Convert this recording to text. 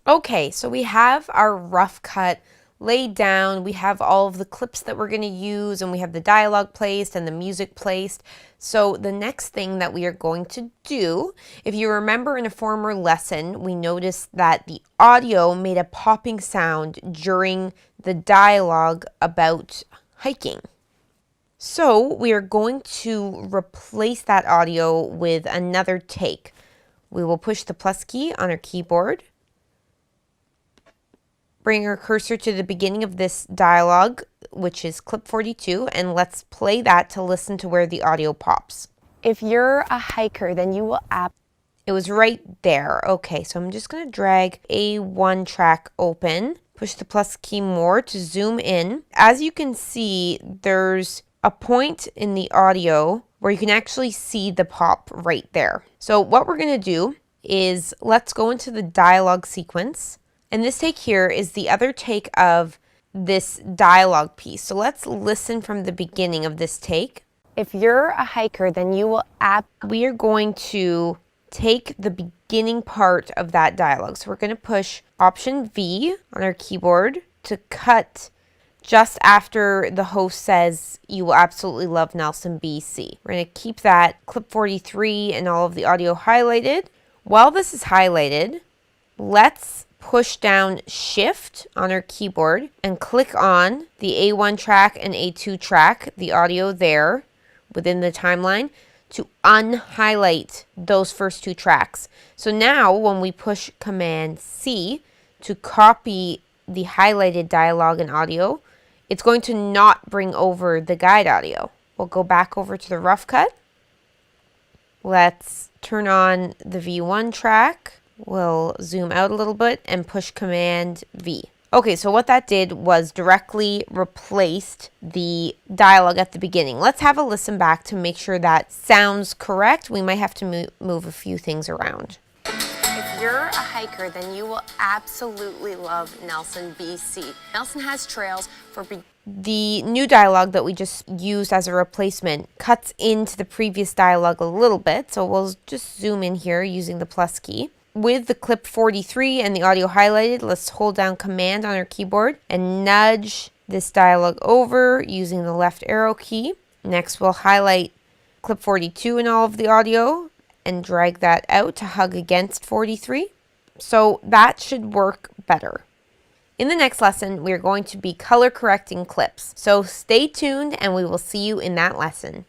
Okay, so we have our rough cut laid down. We have all of the clips that we're going to use, and we have the dialogue placed and the music placed. So the next thing that we are going to do, if you remember in a former lesson, we noticed that the audio made a popping sound during the dialogue about hiking. So we are going to replace that audio with another take. We will push the plus key on our keyboard. Bring our cursor to the beginning of this dialogue, which is clip 42, and let's play that to listen to where the audio pops. If you're a hiker, then you will It was right there. Okay, so I'm just going to drag A1 track open, push the plus key more to zoom in. As you can see, there's a point in the audio where you can actually see the pop right there. So what we're going to do is let's go into the dialogue sequence. And this take here is the other take of this dialogue piece. So let's listen from the beginning of this take. If you're a hiker, then you will We are going to take the beginning part of that dialogue. So we're going to push Option V on our keyboard to cut just after the host says, "You will absolutely love Nelson, BC." We're going to keep that clip 43 and all of the audio highlighted. While this is highlighted, let's push down Shift on our keyboard and click on the A1 track and A2 track, the audio there within the timeline, to unhighlight those first two tracks. So now when we push Command C to copy the highlighted dialogue and audio, it's going to not bring over the guide audio. We'll go back over to the rough cut. Let's turn on the V1 track. We'll zoom out a little bit and push Command V. Okay, so what that did was directly replaced the dialogue at the beginning. Let's have a listen back to make sure that sounds correct. We might have to move a few things around. If you're a hiker, then you will absolutely love Nelson, BC. Nelson has trails for The new dialogue that we just used as a replacement cuts into the previous dialogue a little bit, so we'll just zoom in here using the plus key. With the clip 43 and the audio highlighted, let's hold down Command on our keyboard and nudge this dialogue over using the left arrow key. Next, we'll highlight clip 42 and all of the audio and drag that out to hug against 43. So that should work better. In the next lesson, we are going to be color correcting clips. So stay tuned and we will see you in that lesson.